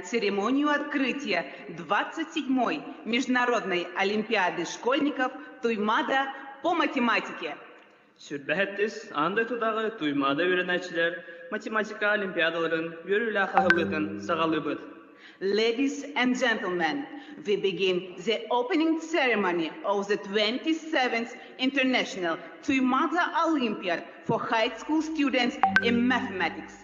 начинаем церемонию открытия 27-й Международной олимпиады школьников Туймаада по математике. Sürbähettis андай тудағы Туймаада öğrençiler matematika olimpiadaların yörüyle kahılıdın sağalıbıd. Ladies and gentlemen, we begin the opening ceremony of the 27th International Tuйmаада Olympiad for high school students in mathematics.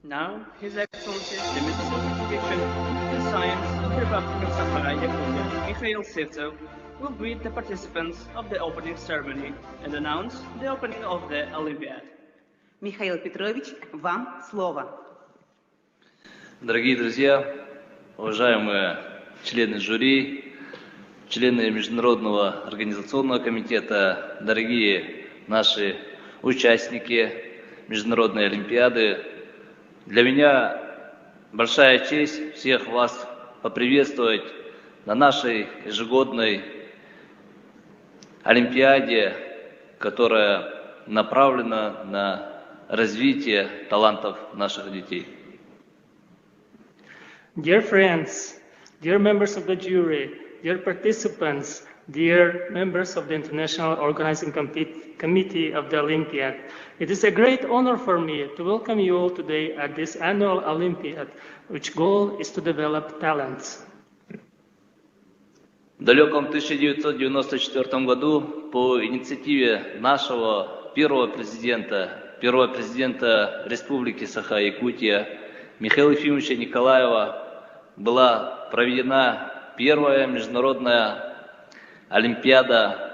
Now, His Excellency, the Minister of Education and Science of the Republic of Saha, Yakutия, Mikhail Sivtsov, will greet the participants of the opening ceremony and announce the opening of the Olympiad. Михаил Петрович, вам слово. Дорогие друзья, уважаемые члены жюри, члены Международного организационного комитета, дорогие наши участники Международной Олимпиады, для меня большая честь всех вас поприветствовать на нашей ежегодной Олимпиаде, которая направлена на развитие талантов наших детей. Dear friends, dear members of the jury, dear participants, dear members of the International Organizing Committee of the Olympiad, it is a great honor for me to welcome you all today at this annual Olympiad, which goal is to develop talents. В далеком 1994 году по инициативе нашего первого президента Республики Саха, Якутия, Михаила Ефимовича Николаева, была проведена первая международная олимпиада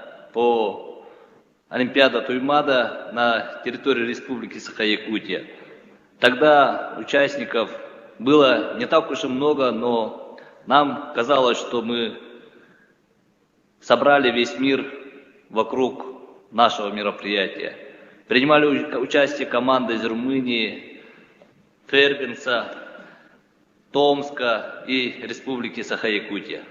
Олимпиада Туймаада на территории Республики Саха, Якутия. Тогда участников было не так уж и много, но нам казалось, что мы собрали весь мир вокруг нашего мероприятия. Принимали участие команды из Румынии, Фербенца, Томска и Республики Саха-Якутия.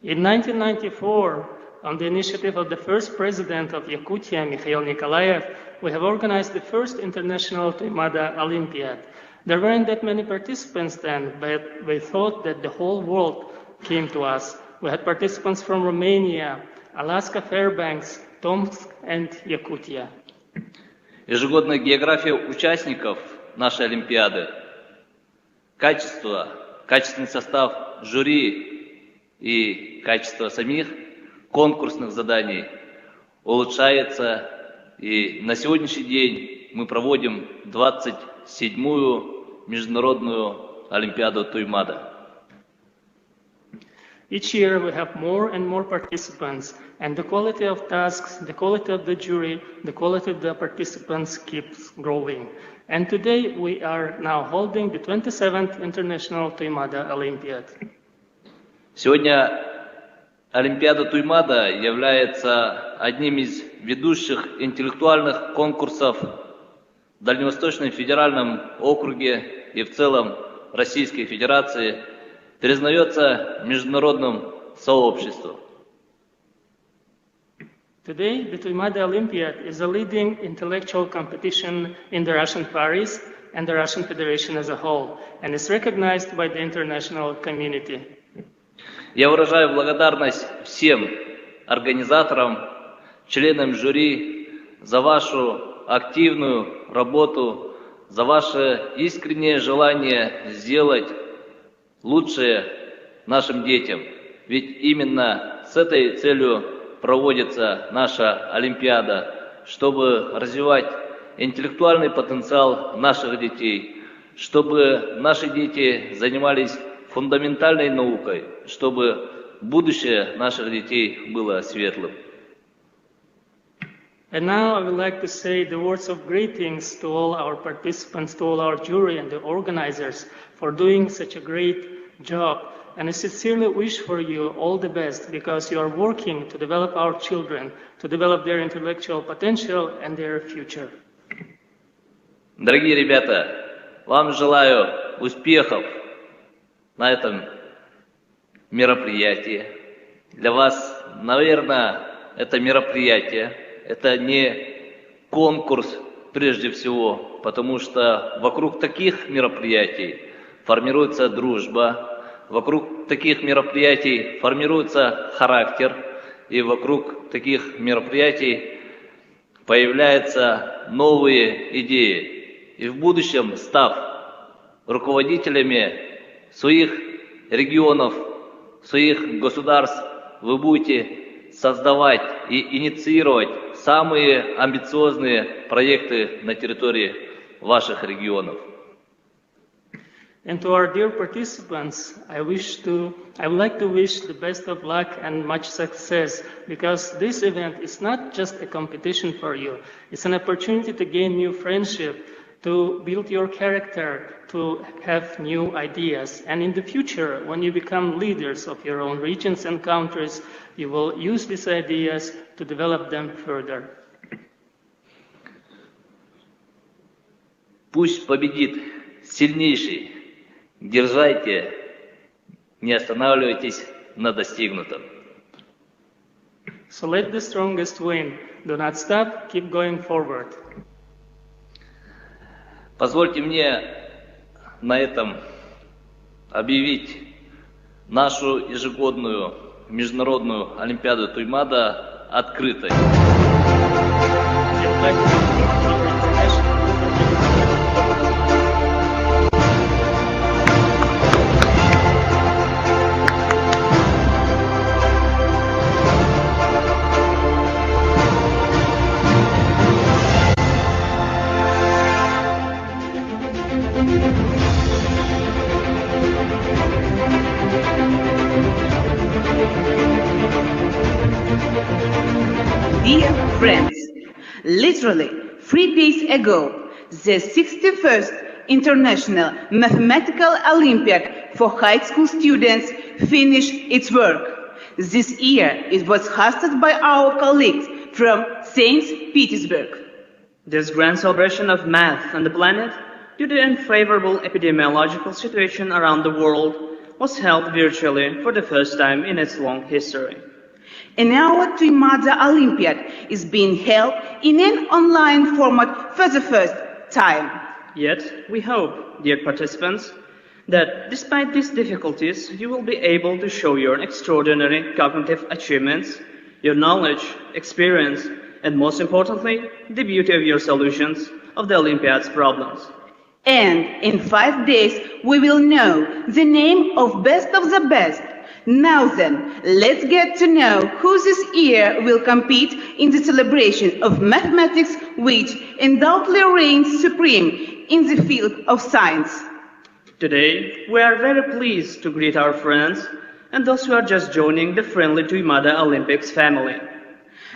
In 1994, on the initiative of the first president of Yakutia, Mikhail Nikolaev, we have organized the first international Tuймаада Olympiad. There weren't that many participants then, but we thought that the whole world came to us. We had participants from Romania, Alaska Fairbanks, Tomsk and Yakutia. Ежегодная география участников нашей Олимпиады, качественный состав жюри и качество самих конкурсных заданий улучшается, и на сегодняшний день мы проводим 27-ю Международную Олимпиаду Туймаада. Each year we have more and more participants, and the quality of tasks, the quality of the jury, the quality of the participants keeps growing. And today we are now holding the 27th International Туймаада Olympiad. Сегодня Олимпиада Туймаада является одним из ведущих интеллектуальных конкурсов в Дальневосточном федеральном округе и в целом Российской Федерации, признается международным сообществом. Today, the Туймаада Olympiad is a leading intellectual competition in the Russian Far East and the Russian Federation as a whole, and is recognized by the international community. Я выражаю благодарность всем организаторам, членам жюри за вашу активную работу, за ваше искреннее желание сделать лучшее нашим детям. Ведь именно с этой целью проводится наша Олимпиада, чтобы развивать интеллектуальный потенциал наших детей, чтобы наши дети занимались фундаментальной наукой, чтобы будущее наших детей было светлым. And now I would like to say the words of greetings to all our participants, to all our jury and the organizers for doing such a great job. And I sincerely wish for you all the best because you are working to develop our children, to develop their intellectual potential and their future. Дорогие ребята, вам желаю успехов на этом мероприятии. Для вас, наверное, это мероприятие, это не конкурс прежде всего, потому что вокруг таких мероприятий формируется дружба, вокруг таких мероприятий формируется характер, и вокруг таких мероприятий появляются новые идеи. И в будущем, став руководителями своих регионов, своих государств, вы будете создавать и инициировать самые амбициозные проекты на территории ваших регионов. And to our dear participants, I would like to wish the best of luck and much success, because this event is not just a competition for you. It's an opportunity to gain new friendship, to build your character, to have new ideas. And in the future, when you become leaders of your own regions and countries, you will use these ideas to develop them further. Пусть победит сильнейший. Дерзайте, не останавливайтесь на достигнутом. So let the strongest win. Do not stop, keep going forward. Позвольте мне на этом объявить нашу ежегодную Международную Олимпиаду Туймаада открытой. Dear friends, literally 3 days ago, the 61st International Mathematical Olympiad for high school students finished its work. This year it was hosted by our colleagues from St. Petersburg. This grand celebration of math on the planet, due to the unfavorable epidemiological situation around the world, was held virtually for the first time in its long history. And our Tuimaada Olympiad is being held in an online format for the first time. Yet, we hope, dear participants, that despite these difficulties, you will be able to show your extraordinary cognitive achievements, your knowledge, experience, and most importantly, the beauty of your solutions of the Olympiad's problems. And in 5 days, we will know the name of best of the best. Now then, let's get to know who this year will compete in the celebration of mathematics, which undoubtedly reigns supreme in the field of science. Today, we are very pleased to greet our friends and those who are just joining the friendly Tuймаада Olympics family.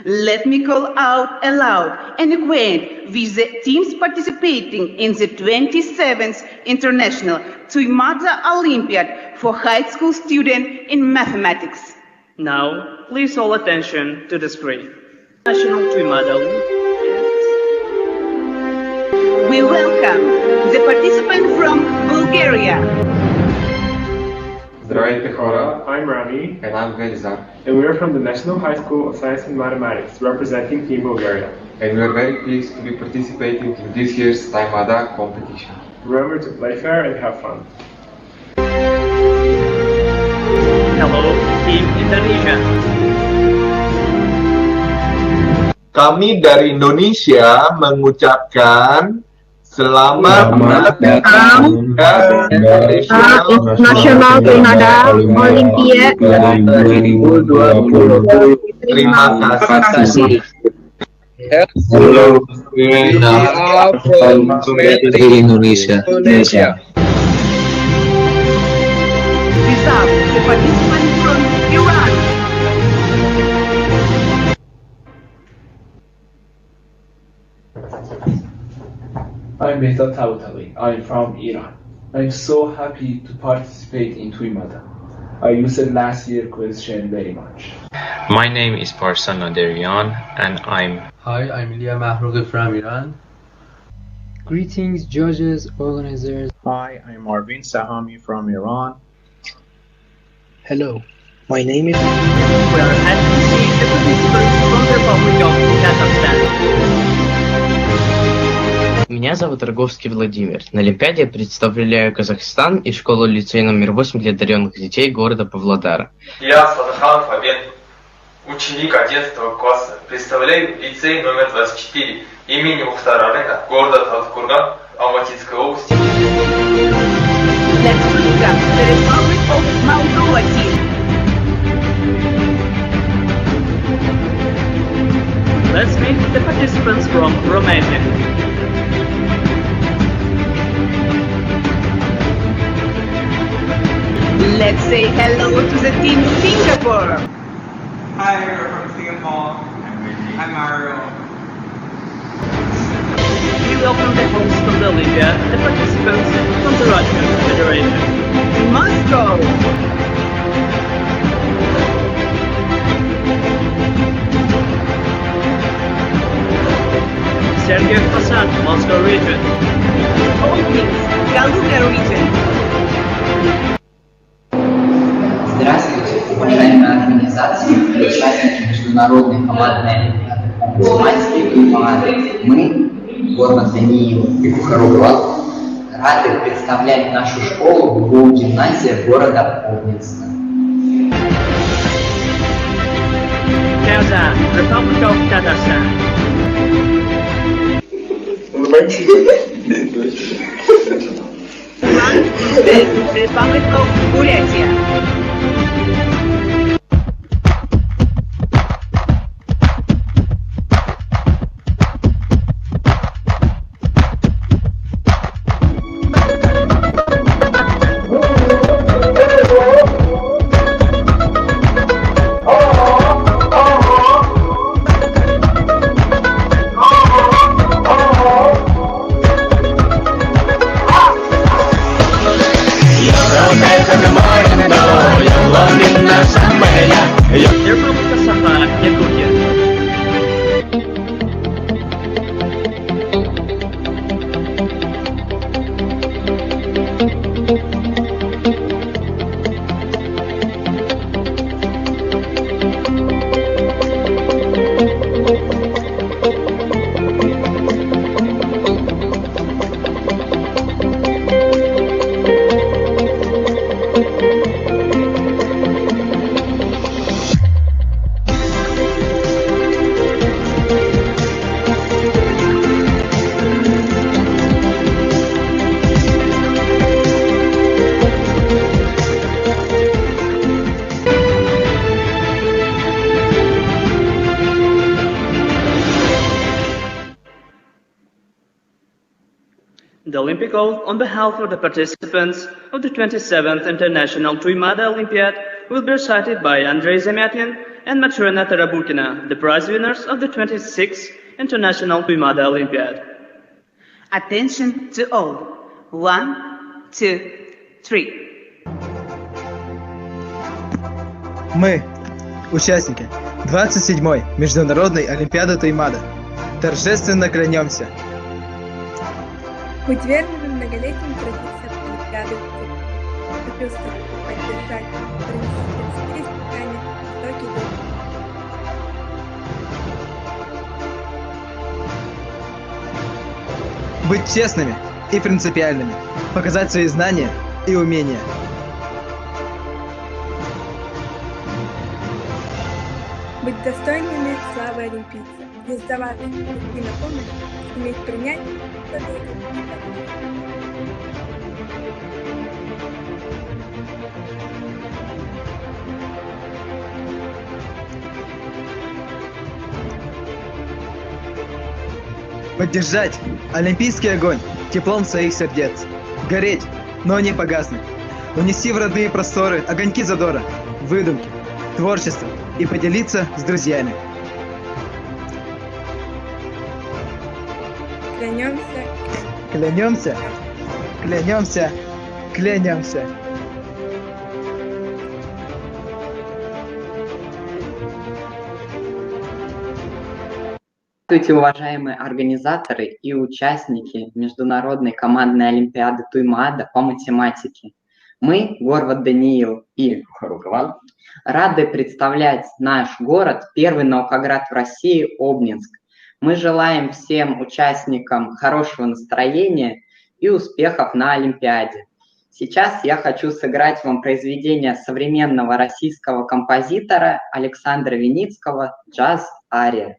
Let me call out aloud and acquaint with the teams participating in the 27th International Tuймаада Olympiad for high school students in mathematics. Now, please all attention to the screen. National Tuймаada Olympiad. We welcome the participant from Bulgaria. Здравейте хора, I'm Rami, and I'm Velizar, and we are from the National High School of Science and Mathematics, representing Team Bulgaria. and we are very pleased to be participating in this year's Tuймаада competition. Remember to play fair and have fun. Hello, Team Indonesia. Kami dari Indonesia mengucapkan selamat datang ke Nasional Tuймаада Olympiad 2020. Terima kasih. Hello, dari Indonesia. Without the participant from Iran. I'm Behzad Tavutali. I'm from Iran. I'm so happy to participate in Tuймаада. I used it last year question very much. My name is Parsan Adarenные and I'm... Hi, I'm Ilya Mahrougi from Iran. Greetings, judges, organizers. Hi, I'm Arvin Sahami from Iran. Hello, my name is... We are happy to see the participants from the Republic of Kazakhstan. Меня зовут Роговский Владимир. На Олимпиаде я представляю Казахстан и школу-лицей номер 8 для одаренных детей города Павлодара. Я Сладхан Фабен, ученик 11 класса. Представляю лицей номер 24 имени Мухтара Рена, города Талдыкурган, Алматинской области. Let's welcome the Republic of Moldova team. Let's meet the participants from Romania. Let's say hello to the team Singapore. Hi, we're from Singapore. I'm Mario. We welcome the hosts from the Olympiad and the participants from the Russian Federation. Moscow. Sergei Fasad, Moscow region. Olympics, Kaluga region. Здравствуйте, уважаемые организации и участники Международной командной олимпиады математики Туймаады. Мы, город Даниил и Кухаругла, рады представлять нашу школу в гимназии города Обнинска. Kazan, Republic of Kazakhstan. The Republic of Бурятия. Республика Саха, Якутия. The Olympic oath on behalf of the participants of the 27th International Tuймаада Olympiad will be recited by Andrei Zamyatin and Matrena Tarabukina, the prize winners of the 26th International Tuймаада Olympiad. Attention to all. 1, 2, 3. Мы, участники 27-й Международной Олимпиады Туймаада, торжественно клянемся быть верными многолетним традициям Олимпиады, сопутствовать, поддержать, принести испытания, истоки духа. Быть честными и принципиальными, показать свои знания и умения. Быть достойными славы олимпийца, не сдаваться, идти на помощь, уметь принять, поддержать олимпийский огонь теплом своих сердец, гореть, но не погаснуть, унести в родные просторы огоньки задора, выдумки, творчества и поделиться с друзьями. Клянемся. Клянемся. Клянемся. Клянемся. Здравствуйте, уважаемые организаторы и участники Международной командной олимпиады Туймаада по математике. Мы, город Даниил и Харугаван, рады представлять наш город, первый наукоград в России, Обнинск. Мы желаем всем участникам хорошего настроения и успехов на Олимпиаде. Сейчас я хочу сыграть вам произведение современного российского композитора Александра Виницкого «Джаз-ария».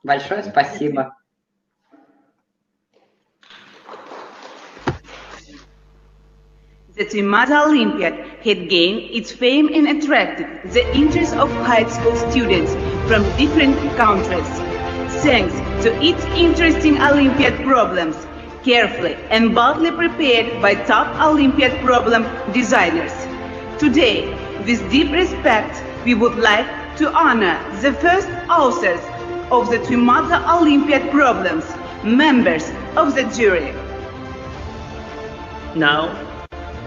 Большое спасибо. The Tuймаада Olympiad had gained its fame and attracted the interest of high school students from different countries. Thanks to its interesting Olympiad problems, carefully and boldly prepared by top Olympiad problem designers. Today, with deep respect, we would like to honor the first authors of the Tuйmaada Olympiad problems members of the jury. Now,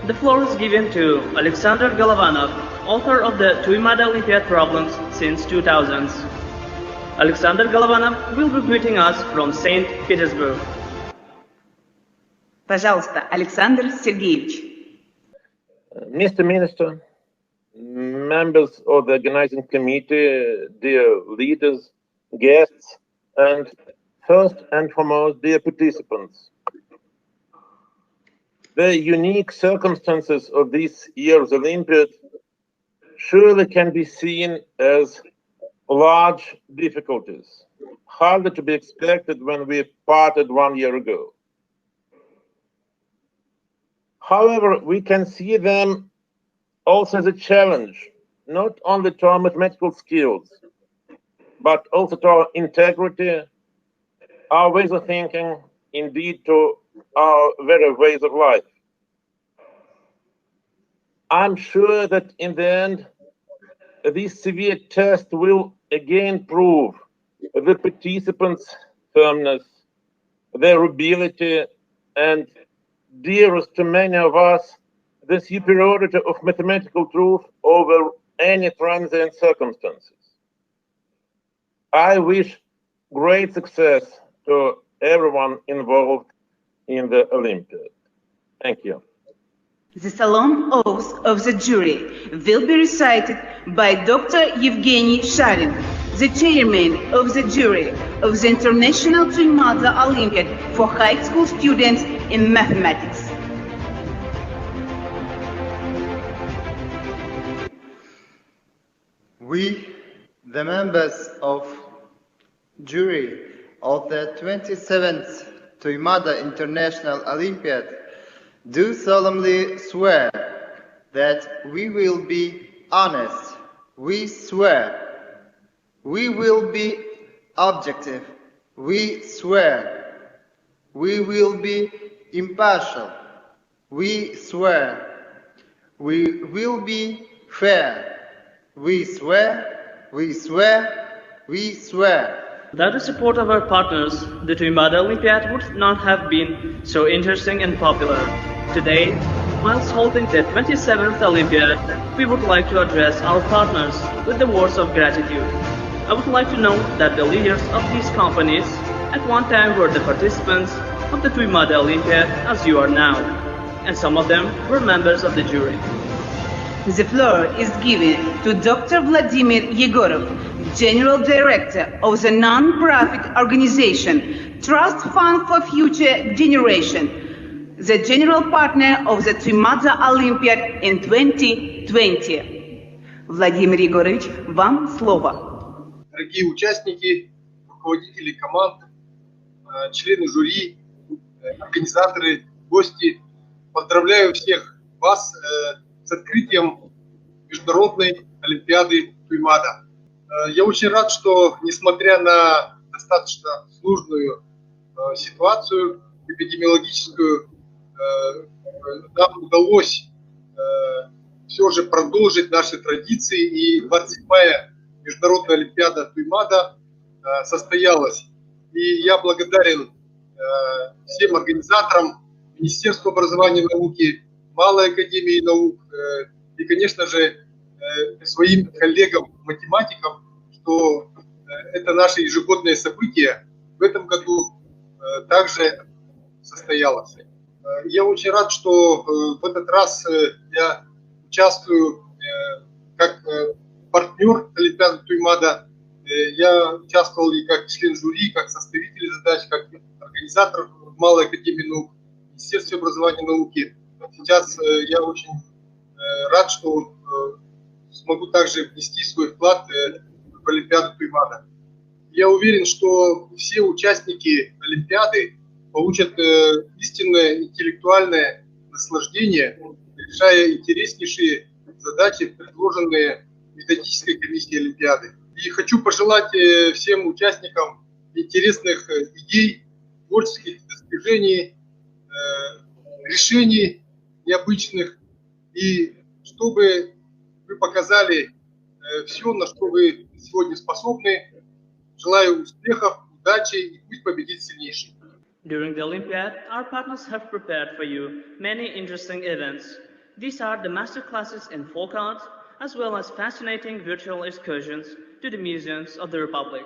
the floor is given to Alexander Golovanov, author of the Tuймаада Olympiad problems since 2000s. Alexander Golovanov will be greeting us from St. Petersburg. Пожалуйста, Александр Сергеевич. Mr. Minister, members of the organizing committee, dear leaders, guests, and first and foremost, dear participants. The unique circumstances of this year's Olympiad surely can be seen as large difficulties, harder to be expected when we parted 1 year ago. However, we can see them also as a challenge, not only to our mathematical skills, but also to our integrity, our ways of thinking, indeed to our very ways of life. I'm sure that in the end, this severe test will again prove the participants' firmness, their ability, and dearest to many of us, the superiority of mathematical truth over any transient circumstances. I wish great success to everyone involved in the Olympiad. Thank you. The solemn oath of the jury will be recited by Dr. Evgeny Sharin, the chairman of the jury of the International Tuймаада Olympiad for high school students in mathematics. We, the members of jury of the 27th Tuймаада International Olympiad, do solemnly swear that we will be honest. We swear. We will be objective. We swear. We will be impartial. We swear. We will be fair. We swear. We swear. We swear. Without the support of our partners, the Tuймаада Olympiad would not have been so interesting and popular. Today, whilst holding the 27th Olympiad, we would like to address our partners with the words of gratitude. I would like to know that the leaders of these companies at one time were the participants of the Tuймаада Olympiad as you are now, and some of them were members of the jury. The floor is given to Dr. Vladimir Yegorov, General Director of the non-profit organization Trust Fund for Future Generation, the general partner of the Tuймаада Olympiad in 2020. Владимир Егорович, вам слово. Дорогие участники, руководители команд, члены жюри, организаторы, гости, поздравляю всех вас с открытием Международной Олимпиады Туймаада. Я очень рад, что, несмотря на достаточно сложную ситуацию эпидемиологическую, нам удалось все же продолжить наши традиции, и 27-я Международная Олимпиада Туймаада состоялась. И я благодарен всем организаторам, Министерству образования и науки, Малой академии наук и, конечно же, своим коллегам-математикам, что это наше ежегодное событие в этом году также состоялось. Я очень рад, что в этот раз я участвую как партнер Олимпиады Туймаада. Я участвовал и как член жюри, как составитель задач, как организатор в Малой академии наук, в Министерстве образования и науки. Сейчас я очень рад, что смогу также внести свой вклад в Олимпиаду Туймаада. Я уверен, что все участники Олимпиады получат истинное интеллектуальное наслаждение, решая интереснейшие задачи, предложенные методической комиссией Олимпиады. И хочу пожелать всем участникам интересных идей, творческих достижений, решений необычных, и чтобы вы показали все, на что вы сегодня способны. Желаю успехов, удачи, и пусть победит сильнейший. During the Olympiad, our partners have prepared for you many interesting events. These are the master classes in folk art, as well as fascinating virtual excursions to the museums of the Republic.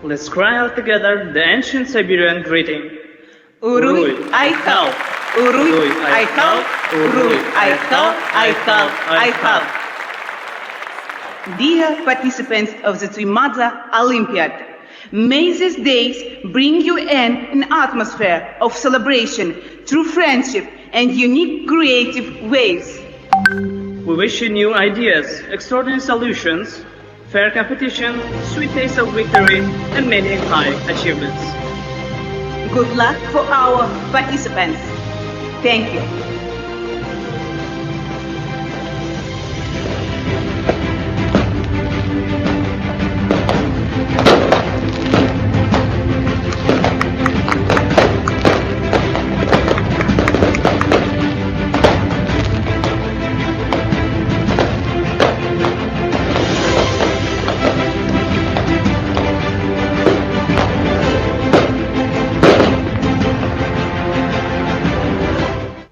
Let's cry out together the ancient Siberian greeting. Urui, Aikal, Urui, Aikal, Urui, Aikal, Aikal, Aikal. Dear participants of the Tuймаада Olympiad, may these days bring you an atmosphere of celebration through friendship and unique creative ways. We wish you new ideas, extraordinary solutions, fair competition, sweet taste of victory, and many high achievements. Good luck for our participants. Thank you.